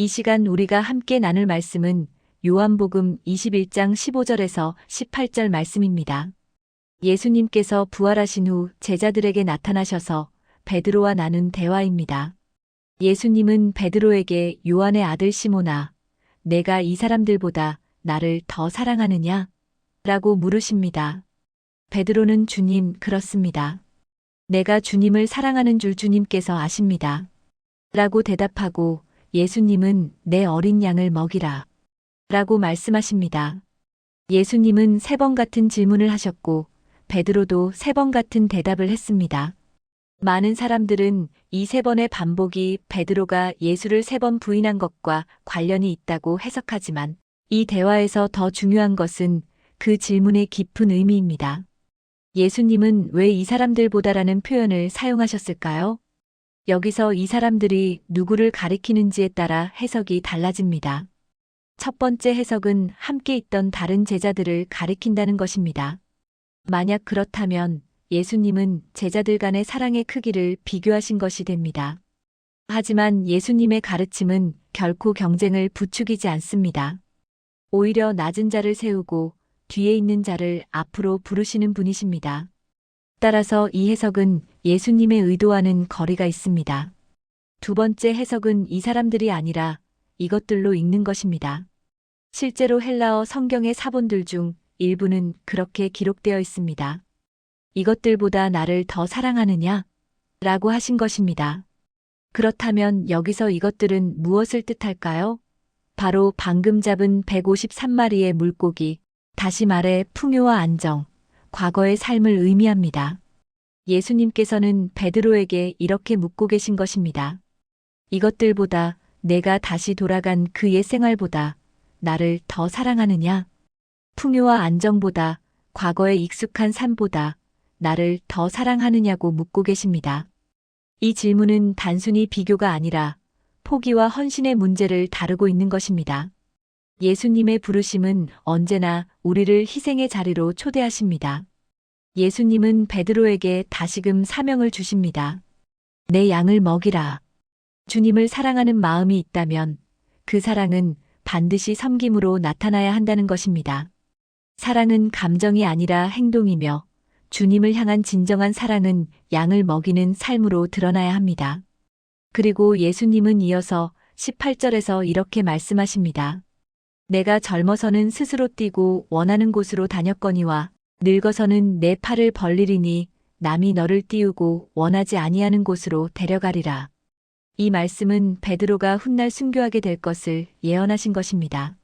이 시간 우리가 함께 나눌 말씀은 요한복음 21장 15절에서 18절 말씀입니다. 예수님께서 부활하신 후 제자들에게 나타나셔서 베드로와 나눈 대화입니다. 예수님은 베드로에게 요한의 아들 시몬아, 내가 이 사람들보다 나를 더 사랑하느냐? 라고 물으십니다. 베드로는 주님, 그렇습니다. 내가 주님을 사랑하는 줄 주님께서 아십니다. 라고 대답하고 예수님은 내 어린 양을 먹이라. 라고 말씀하십니다. 예수님은 3번 같은 질문을 하셨고 베드로도 3번 같은 대답을 했습니다. 많은 사람들은 이 3번의 반복이 베드로가 예수를 3번 부인한 것과 관련이 있다고 해석하지만 이 대화에서 더 중요한 것은 그 질문의 깊은 의미입니다. 예수님은 왜 이 사람들보다라는 표현을 사용하셨을까요? 여기서 이 사람들이 누구를 가리키는지에 따라 해석이 달라집니다. 첫 번째 해석은 함께 있던 다른 제자들을 가리킨다는 것입니다. 만약 그렇다면 예수님은 제자들 간의 사랑의 크기를 비교하신 것이 됩니다. 하지만 예수님의 가르침은 결코 경쟁을 부추기지 않습니다. 오히려 낮은 자를 세우고 뒤에 있는 자를 앞으로 부르시는 분이십니다. 따라서 이 해석은 예수님의 의도와는 거리가 있습니다. 두 번째 해석은 이 사람들이 아니라 이것들로 읽는 것입니다. 실제로 헬라어 성경의 사본들 중 일부는 그렇게 기록되어 있습니다. 이것들보다 나를 더 사랑하느냐? 라고 하신 것입니다. 그렇다면 여기서 이것들은 무엇을 뜻할까요? 바로 방금 잡은 153마리의 물고기, 다시 말해 풍요와 안정, 과거의 삶을 의미합니다. 예수님께서는 베드로에게 이렇게 묻고 계신 것입니다. 이것들보다 내가 다시 돌아간 그 옛 생활보다 나를 더 사랑하느냐? 풍요와 안정보다 과거의 익숙한 삶보다 나를 더 사랑하느냐고 묻고 계십니다. 이 질문은 단순히 비교가 아니라 포기와 헌신의 문제를 다루고 있는 것입니다. 예수님의 부르심은 언제나 우리를 희생의 자리로 초대하십니다. 예수님은 베드로에게 다시금 사명을 주십니다. 내 양을 먹이라. 주님을 사랑하는 마음이 있다면 그 사랑은 반드시 섬김으로 나타나야 한다는 것입니다. 사랑은 감정이 아니라 행동이며 주님을 향한 진정한 사랑은 양을 먹이는 삶으로 드러나야 합니다. 그리고 예수님은 이어서 18절에서 이렇게 말씀하십니다. 내가 젊어서는 스스로 뛰고 원하는 곳으로 다녔거니와 늙어서는 내 팔을 벌리리니 남이 너를 띄우고 원하지 아니하는 곳으로 데려가리라. 이 말씀은 베드로가 훗날 순교하게 될 것을 예언하신 것입니다.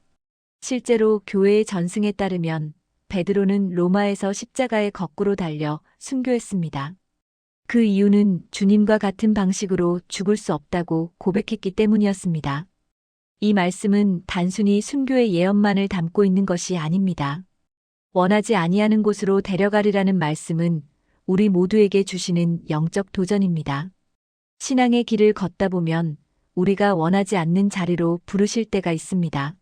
실제로 교회의 전승에 따르면 베드로는 로마에서 십자가에 거꾸로 달려 순교했습니다. 그 이유는 주님과 같은 방식으로 죽을 수 없다고 고백했기 때문이었습니다. 이 말씀은 단순히 순교의 예언만을 담고 있는 것이 아닙니다. 원하지 아니하는 곳으로 데려가리라는 말씀은 우리 모두에게 주시는 영적 도전입니다. 신앙의 길을 걷다 보면 우리가 원하지 않는 자리로 부르실 때가 있습니다.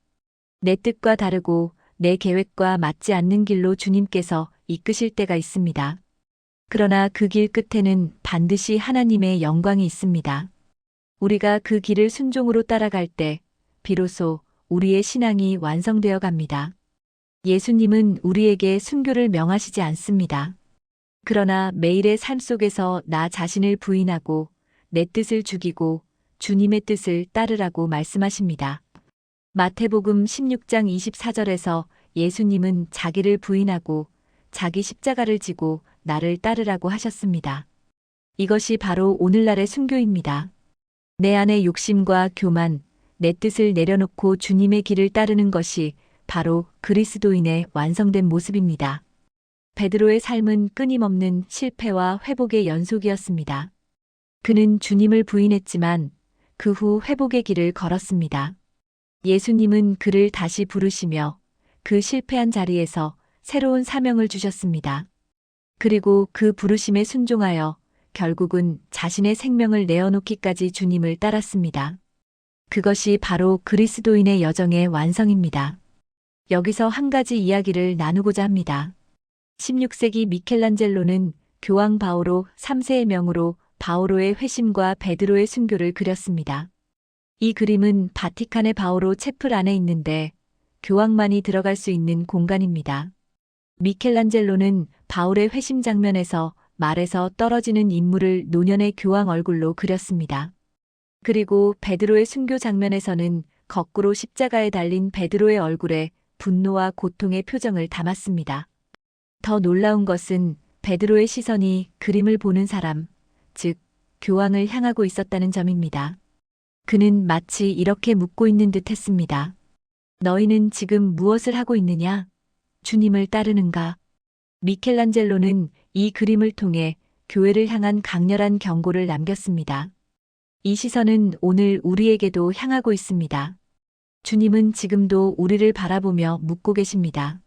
내 뜻과 다르고 내 계획과 맞지 않는 길로 주님께서 이끄실 때가 있습니다. 그러나 그 길 끝에는 반드시 하나님의 영광이 있습니다. 우리가 그 길을 순종으로 따라갈 때 비로소 우리의 신앙이 완성되어 갑니다. 예수님은 우리에게 순교를 명하시지 않습니다. 그러나 매일의 삶 속에서 나 자신을 부인하고 내 뜻을 죽이고 주님의 뜻을 따르라고 말씀하십니다. 마태복음 16장 24절에서 예수님은 자기를 부인하고 자기 십자가를 지고 나를 따르라고 하셨습니다. 이것이 바로 오늘날의 순교입니다. 내 안의 욕심과 교만, 내 뜻을 내려놓고 주님의 길을 따르는 것이 바로 그리스도인의 완성된 모습입니다. 베드로의 삶은 끊임없는 실패와 회복의 연속이었습니다. 그는 주님을 부인했지만 그 후 회복의 길을 걸었습니다. 예수님은 그를 다시 부르시며 그 실패한 자리에서 새로운 사명을 주셨습니다. 그리고 그 부르심에 순종하여 결국은 자신의 생명을 내어놓기까지 주님을 따랐습니다. 그것이 바로 그리스도인의 여정의 완성입니다. 여기서 한 가지 이야기를 나누고자 합니다. 16세기 미켈란젤로는 교황 바오로 3세의 명으로 바오로의 회심과 베드로의 순교를 그렸습니다. 이 그림은 바티칸의 바오로 채플 안에 있는데 교황만이 들어갈 수 있는 공간입니다. 미켈란젤로는 바울의 회심 장면에서 말에서 떨어지는 인물을 노년의 교황 얼굴로 그렸습니다. 그리고 베드로의 순교 장면에서는 거꾸로 십자가에 달린 베드로의 얼굴에 분노와 고통의 표정을 담았습니다. 더 놀라운 것은 베드로의 시선이 그림을 보는 사람, 즉 교황을 향하고 있었다는 점입니다. 그는 마치 이렇게 묻고 있는 듯 했습니다. 너희는 지금 무엇을 하고 있느냐? 주님을 따르는가? 미켈란젤로는 이 그림을 통해 교회를 향한 강렬한 경고를 남겼습니다. 이 시선은 오늘 우리에게도 향하고 있습니다. 주님은 지금도 우리를 바라보며 묻고 계십니다.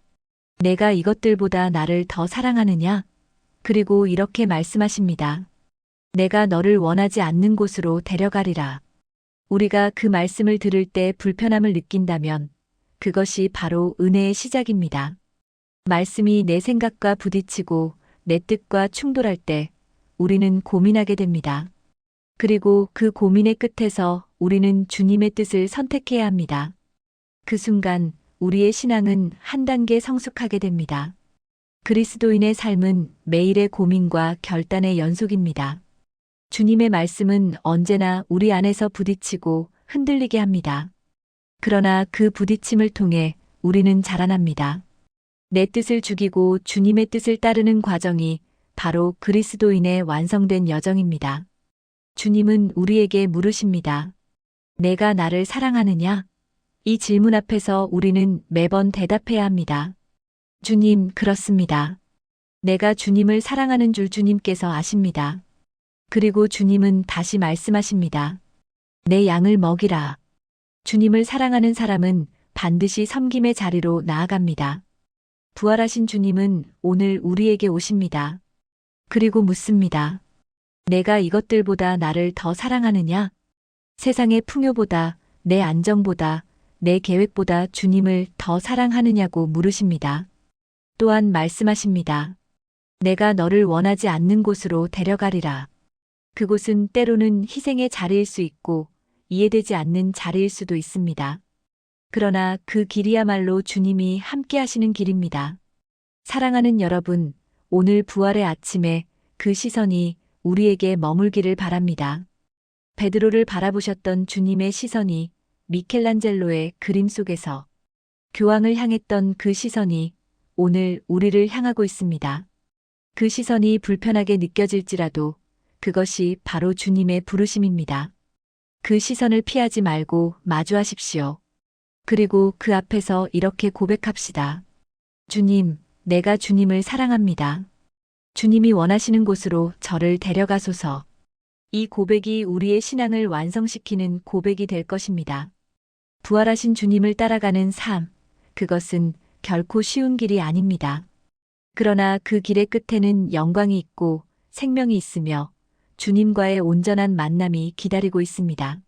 내가 이것들보다 나를 더 사랑하느냐? 그리고 이렇게 말씀하십니다. 내가 너를 원하지 않는 곳으로 데려가리라. 우리가 그 말씀을 들을 때 불편함을 느낀다면 그것이 바로 은혜의 시작입니다. 말씀이 내 생각과 부딪히고 내 뜻과 충돌할 때 우리는 고민하게 됩니다. 그리고 그 고민의 끝에서 우리는 주님의 뜻을 선택해야 합니다. 그 순간 우리의 신앙은 한 단계 성숙하게 됩니다. 그리스도인의 삶은 매일의 고민과 결단의 연속입니다. 주님의 말씀은 언제나 우리 안에서 부딪히고 흔들리게 합니다. 그러나 그 부딪힘을 통해 우리는 자라납니다. 내 뜻을 죽이고 주님의 뜻을 따르는 과정이 바로 그리스도인의 완성된 여정입니다. 주님은 우리에게 물으십니다. 내가 나를 사랑하느냐? 이 질문 앞에서 우리는 매번 대답해야 합니다. 주님, 그렇습니다. 내가 주님을 사랑하는 줄 주님께서 아십니다. 그리고 주님은 다시 말씀하십니다. 내 양을 먹이라. 주님을 사랑하는 사람은 반드시 섬김의 자리로 나아갑니다. 부활하신 주님은 오늘 우리에게 오십니다. 그리고 묻습니다. 내가 이것들보다 나를 더 사랑하느냐? 세상의 풍요보다, 내 안정보다, 내 계획보다 주님을 더 사랑하느냐고 물으십니다. 또한 말씀하십니다. 내가 너를 원하지 않는 곳으로 데려가리라. 그곳은 때로는 희생의 자리일 수 있고 이해되지 않는 자리일 수도 있습니다. 그러나 그 길이야말로 주님이 함께 하시는 길입니다. 사랑하는 여러분, 오늘 부활의 아침에 그 시선이 우리에게 머물기를 바랍니다. 베드로를 바라보셨던 주님의 시선이 미켈란젤로의 그림 속에서 교황을 향했던 그 시선이 오늘 우리를 향하고 있습니다. 그 시선이 불편하게 느껴질지라도 그것이 바로 주님의 부르심입니다. 그 시선을 피하지 말고 마주하십시오. 그리고 그 앞에서 이렇게 고백합시다. 주님, 내가 주님을 사랑합니다. 주님이 원하시는 곳으로 저를 데려가소서. 이 고백이 우리의 신앙을 완성시키는 고백이 될 것입니다. 부활하신 주님을 따라가는 삶, 그것은 결코 쉬운 길이 아닙니다. 그러나 그 길의 끝에는 영광이 있고 생명이 있으며 주님과의 온전한 만남이 기다리고 있습니다.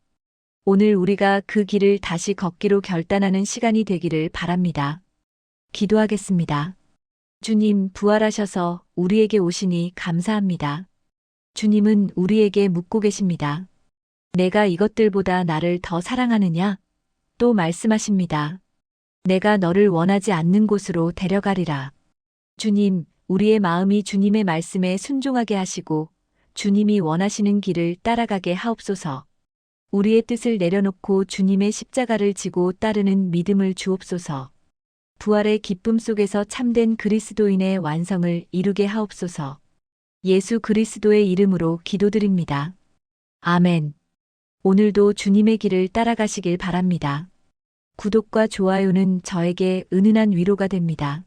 오늘 우리가 그 길을 다시 걷기로 결단하는 시간이 되기를 바랍니다. 기도하겠습니다. 주님, 부활하셔서 우리에게 오시니 감사합니다. 주님은 우리에게 묻고 계십니다. 내가 이것들보다 나를 더 사랑하느냐? 또 말씀하십니다. 내가 너를 원하지 않는 곳으로 데려가리라. 주님, 우리의 마음이 주님의 말씀에 순종하게 하시고 주님이 원하시는 길을 따라가게 하옵소서. 우리의 뜻을 내려놓고 주님의 십자가를 지고 따르는 믿음을 주옵소서. 부활의 기쁨 속에서 참된 그리스도인의 완성을 이루게 하옵소서. 예수 그리스도의 이름으로 기도드립니다. 아멘. 오늘도 주님의 길을 따라가시길 바랍니다. 구독과 좋아요는 저에게 은은한 위로가 됩니다.